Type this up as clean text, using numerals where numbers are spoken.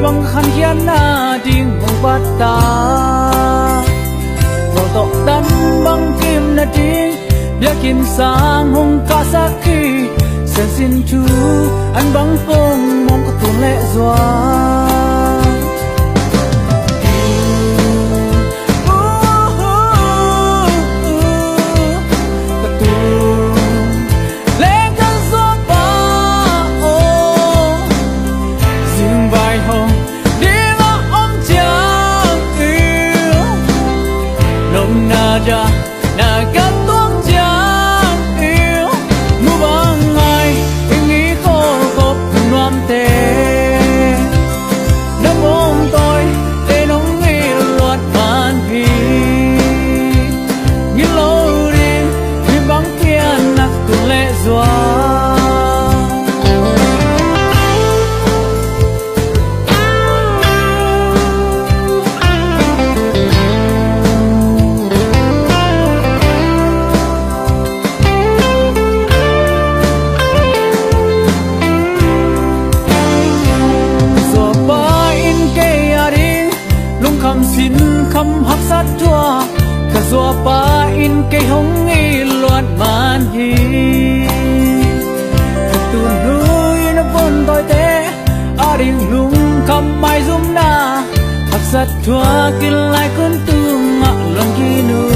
băng khăn hiên na điên hồng bát ta vào tộc đắn băng kim na điên bia kim sang hồng ca sa khi sen xin chú anh băng phong mong có tuôn lệ doa na cắt tuông chẳng yêu mu bằng ngày tình ý khô cốc loam tê đâm ôm tôi để nóng nghi loạt màn thì như lâu đi như bóng kia nặc tuôn lệ doa xin khăm hấp sát chua cả gió ba in cây hồng nghi loạn màn hi tuôn núi nó vốn tôi thế ở đình lung khăm mai zoom na hấp sát chua kia lại con tương ngạ lòng kia nu